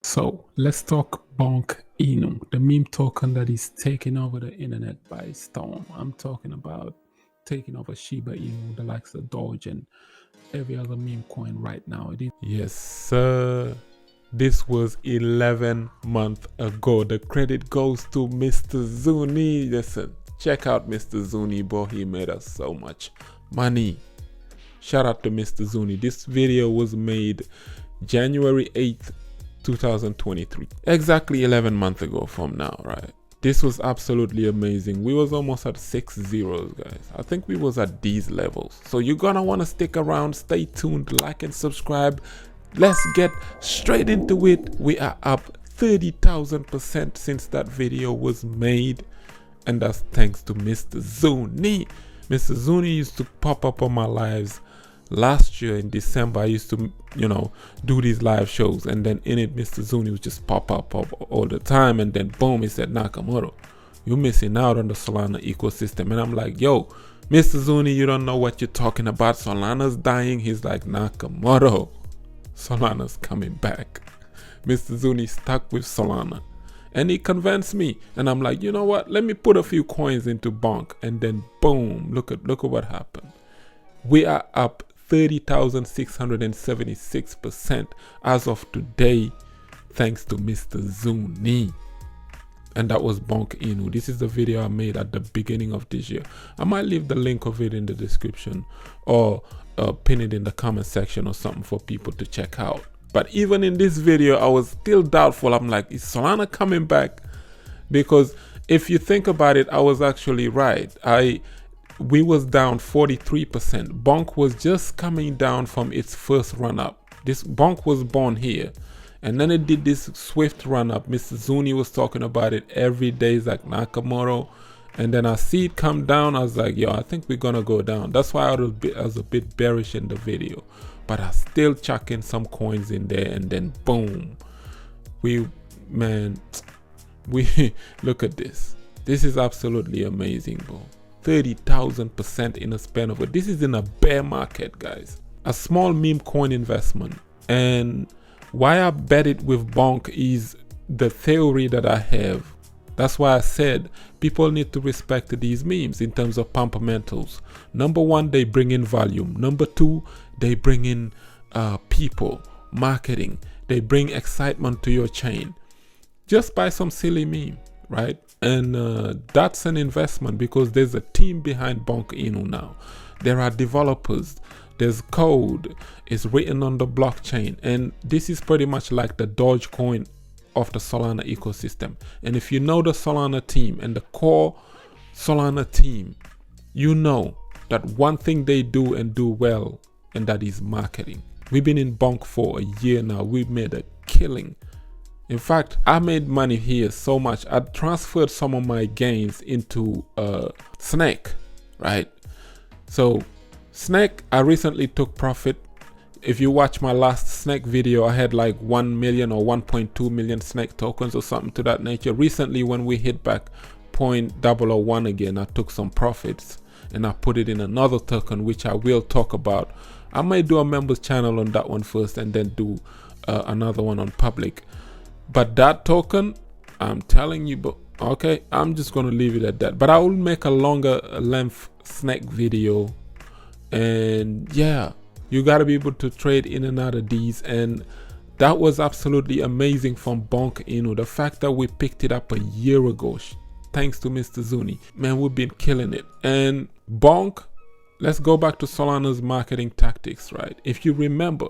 So let's talk Bonk Inu, the meme token that is taking over the internet by storm. I'm talking about taking over Shiba Inu, the likes of Doge and every other meme coin right now. Yes, sir. This was 11 months ago. The credit goes to Mr. Zuni. Listen, check out Mr. Zuni, boy. He made us so much money. Shout out to Mr. Zuni. This video was made January 8th, 2023. Exactly 11 months ago from now, right? This was absolutely amazing. We was almost at 6 zeros, guys. I think we was at these levels. So you're gonna want to stick around, stay tuned, like and subscribe. Let's get straight into it. We are up 30,000% since that video was made. And that's thanks to Mr. Zuni. Mr. Zuni used to pop up on my lives last year in December. I used to, do these live shows, and then in it, Mr. Zuni would just pop up all the time, and then boom, he said, Nakamoto, you're missing out on the Solana ecosystem. And I'm like, yo, Mr. Zuni, you don't know what you're talking about. Solana's dying. He's like, Nakamoto, Solana's coming back. Mr. Zuni stuck with Solana, and he convinced me, and I'm like, you know what, let me put a few coins into Bonk, and then boom, look at what happened. We are up 30,676% as of today, thanks to Mr. Zuni. And that was Bonk Inu. This is the video I made at the beginning of this year. I might leave the link of it in the description, or pin it in the comment section or something for people to check out. But even in this video, I was still doubtful. I'm like, is Solana coming back? Because if you think about it, I was actually right. We was down 43%. Bonk was just coming down from its first run up. This Bonk was born here, and then it did this swift run up. Mr. Zuni was talking about it every day, like Nakamoto, and then I see it come down. I was like, yo, I think we're gonna go down. That's why I was a bit bearish in the video, but I still chuck in some coins in there, and then boom, we look at this. This is absolutely amazing, bro. 30,000% in a span of it. This is in a bear market, guys. A small meme coin investment. And why I bet it with Bonk is the theory that I have. That's why I said people need to respect these memes in terms of fundamentals. Number one, they bring in volume. Number two, they bring in people, marketing. They bring excitement to your chain. Just buy some silly meme, right? And that's an investment, because there's a team behind Bonk Inu now. There are developers, there's code, it's written on the blockchain, and this is pretty much like the dogecoin of the Solana ecosystem. And if you know the Solana team and the core Solana team, you know that one thing they do and do well, and that is marketing. We've been in Bonk for a year now. We've made a killing. In fact, I made money here so much. I transferred some of my gains into Snek, right? So Snek, I recently took profit. If you watch my last Snek video, I had like 1 million or 1.2 million Snek tokens or something to that nature. Recently, when we hit back 0.001 again, I took some profits and I put it in another token, which I will talk about. I might do a members channel on that one first, and then do another one on public. But that token, I'm telling you, but okay, I'm just going to leave it at that. But I will make a longer length Snek video. And yeah, you got to be able to trade in and out of these. And that was absolutely amazing from Bonk Inu. The fact that we picked it up a year ago, thanks to Mr. Zuni. Man, we've been killing it. And Bonk, let's go back to Solana's marketing tactics, right? If you remember,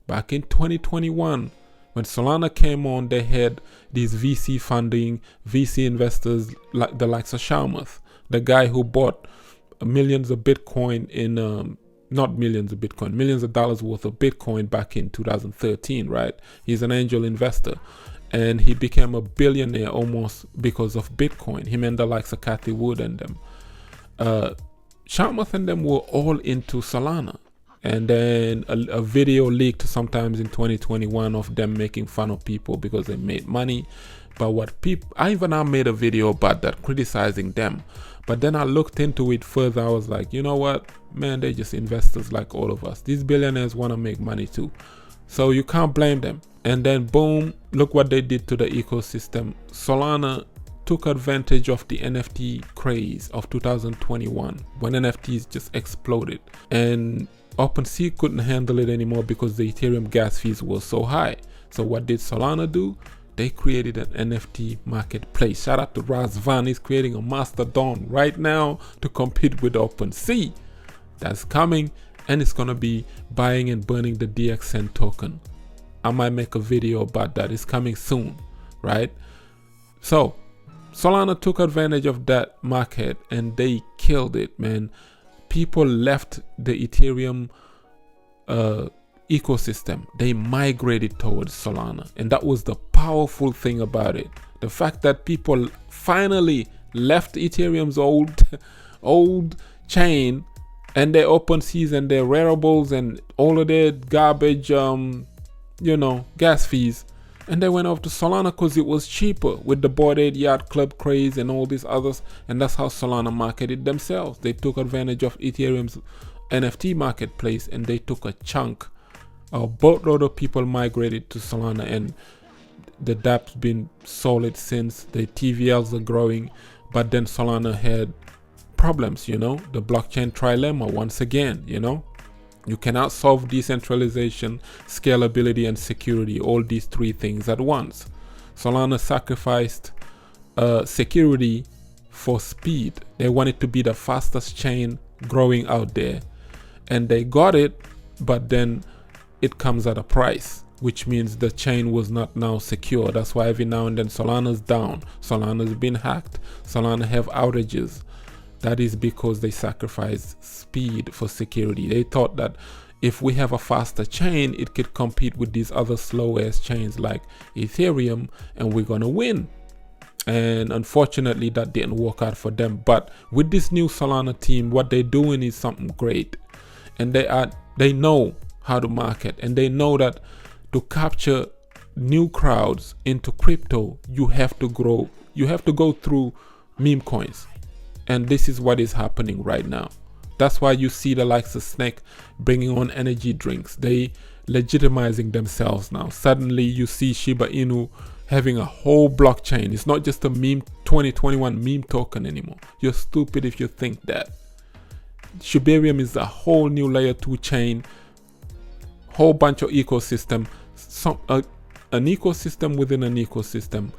back in 2021, when Solana came on, they had these VC funding, VC investors like the likes of Sharmuth, the guy who bought millions of Bitcoin in, not millions of Bitcoin, millions of dollars worth of Bitcoin back in 2013, right? He's an angel investor, and he became a billionaire almost because of Bitcoin. Him and the likes of Cathy Wood and them. Sharmuth and them were all into Solana. And then a video leaked sometimes in 2021 of them making fun of people because they made money. But what I made a video about that, criticizing them. But then I looked into it further. I was like, you know what, man, they're just investors like all of us. These billionaires want to make money too. So you can't blame them. And then boom, look what they did to the ecosystem. Solana took advantage of the NFT craze of 2021 when NFTs just exploded, and OpenSea couldn't handle it anymore because the Ethereum gas fees were so high. So what did Solana do? They created an NFT marketplace. Shout out to Razvan, he's creating a Mastodon right now to compete with OpenSea. That's coming, and it's gonna be buying and burning the dbxen token. I might make a video about that. It's coming soon, right? So Solana took advantage of that market and they killed it, man. People left the Ethereum ecosystem. They migrated towards Solana, and that was the powerful thing about it. The fact that people finally left Ethereum's old chain and their OpenSeas and their wearables and all of their garbage, gas fees, and they went off to Solana because it was cheaper with the Bored Ape Yacht Club craze and all these others. And that's how Solana marketed themselves. They took advantage of Ethereum's NFT marketplace, and they took a chunk. A boatload of people migrated to Solana, and the dApp's been solid since. The TVLs are growing, but then Solana had problems, the blockchain trilemma once again, You cannot solve decentralization, scalability, and security, all these three things at once. Solana sacrificed security for speed. They wanted to be the fastest chain growing out there, and they got it, but then it comes at a price, which means the chain was not now secure. That's why every now and then Solana's down, Solana's been hacked, Solana have outages. That is because they sacrificed speed for security. They thought that if we have a faster chain, it could compete with these other slow-ass chains like Ethereum, and we're gonna win. And unfortunately, that didn't work out for them. But with this new Solana team, what they're doing is something great, and they know how to market, and they know that to capture new crowds into crypto, you have to go through meme coins. And this is what is happening right now. That's why you see the likes of Snek bringing on energy drinks. They legitimizing themselves now. Suddenly you see Shiba Inu having a whole blockchain. It's not just a meme 2021 meme token anymore. You're stupid if you think that. Shibarium is a whole new layer 2 chain, whole bunch of ecosystem, an ecosystem within an ecosystem.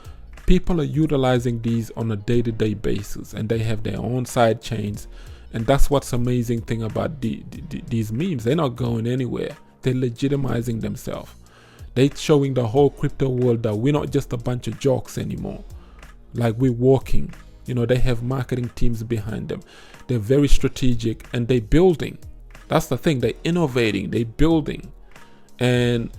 People are utilizing these on a day-to-day basis, and they have their own side chains. And that's what's amazing thing about these memes. They're not going anywhere. They're legitimizing themselves. They're showing the whole crypto world that we're not just a bunch of jokes anymore. Like, we're walking. They have marketing teams behind them. They're very strategic, and they're building. That's the thing. They're innovating. They're building. And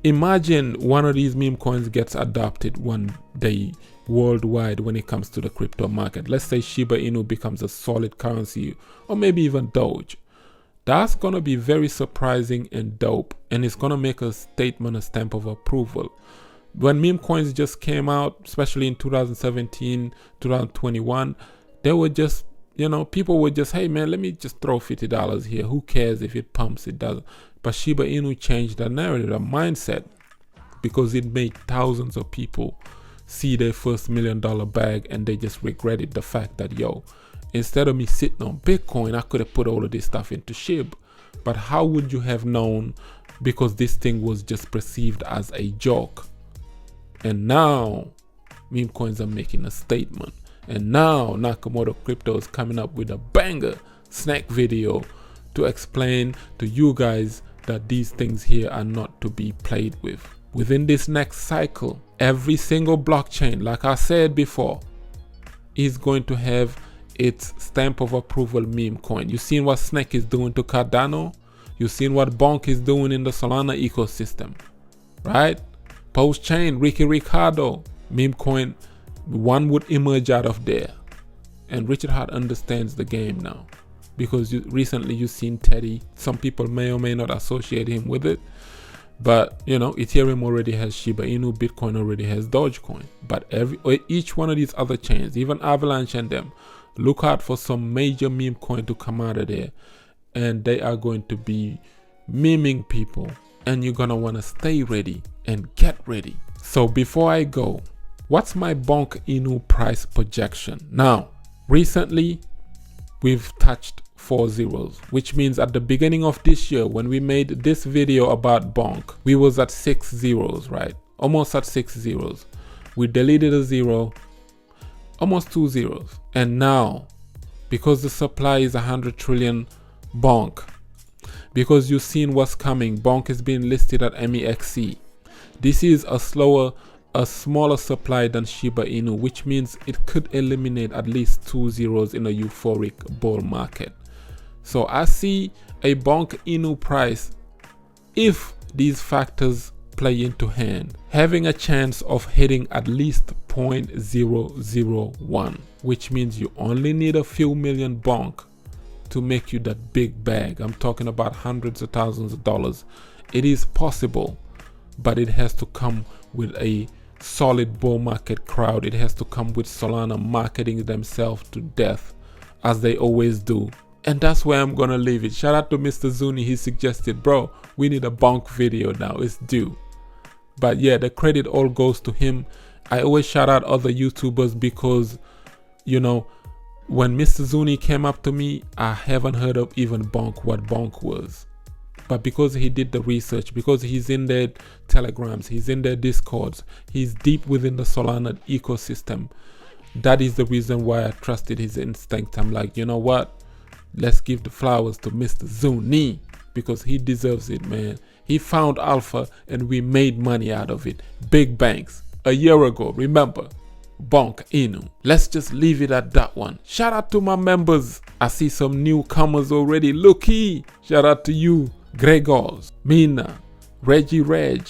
imagine one of these meme coins gets adopted one day worldwide when it comes to the crypto market. Let's say Shiba Inu becomes a solid currency, or maybe even Doge. That's going to be very surprising and dope, and it's going to make a statement, a stamp of approval. When meme coins just came out, especially in 2017, 2021, they were just, people were just, hey man, let me just throw $50 here. Who cares if it pumps, it doesn't. But Shiba Inu changed the narrative, the mindset, because it made thousands of people see their first $1 million bag, and they just regretted the fact that, instead of me sitting on Bitcoin, I could have put all of this stuff into SHIB. But how would you have known? Because this thing was just perceived as a joke. And now meme coins are making a statement. And now Nakamoto Crypto is coming up with a banger snack video to explain to you guys that these things here are not to be played with. Within this next cycle, every single blockchain, like I said before, is going to have its stamp of approval meme coin. You've seen what Snek is doing to Cardano. You've seen what Bonk is doing in the Solana ecosystem, right? Post-chain, Ricky Ricardo, meme coin, one would emerge out of there. And Richard Hart understands the game now, because recently you've seen Teddy. Some people may or may not associate him with it, but Ethereum already has Shiba Inu, Bitcoin already has Dogecoin. But each one of these other chains, even Avalanche and them, look out for some major meme coin to come out of there, and they are going to be memeing people and you're gonna wanna stay ready and get ready. So before I go, what's my Bonk Inu price projection? Now, recently we've touched 4 zeros, which means at the beginning of this year, when we made this video about Bonk, we was at 6 zeros, right? Almost at 6 zeros. We deleted a zero, almost 2 zeros. And now, because the supply is 100 trillion Bonk, because you've seen what's coming, Bonk is being listed at MEXC. This is a smaller supply than Shiba Inu, which means it could eliminate at least 2 zeros in a euphoric bull market. So I see a Bonk Inu price, if these factors play into hand, having a chance of hitting at least 0.001, which means you only need a few million Bonk to make you that big bag. I'm talking about hundreds of thousands of dollars. It is possible, but it has to come with a solid bull market crowd. It has to come with Solana marketing themselves to death, as they always do. And that's where I'm gonna leave it. Shout out to Mr. Zuni. He suggested, bro, we need a Bonk video now. It's due. But yeah, the credit all goes to him. I always shout out other YouTubers because, you know, when Mr. Zuni came up to me, I haven't heard of even Bonk, what Bonk was. But because he did the research, because he's in their telegrams, he's in their discords, he's deep within the Solana ecosystem, that is the reason why I trusted his instinct. I'm like, you know what? Let's give the flowers to Mr. Zuni, because he deserves it, man. He found alpha and we made money out of it. Big banks. A year ago, remember? Bonk Inu. Let's just leave it at that one. Shout out to my members. I see some newcomers already. Looky. Shout out to you. Gregors, Mina, Reggie Reg,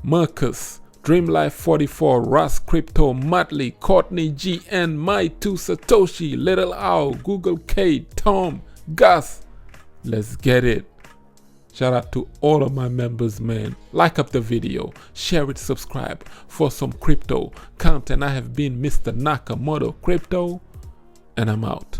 Marcus, Dreamlife44, Russ Crypto, Matley, Courtney GN, My 2 Satoshi, Little Owl, Google K, Tom, Gus. Let's get it. Shout out to all of my members, man. Like up the video, share it, subscribe for some crypto content. I have been Mr. Nakamoto Crypto, and I'm out.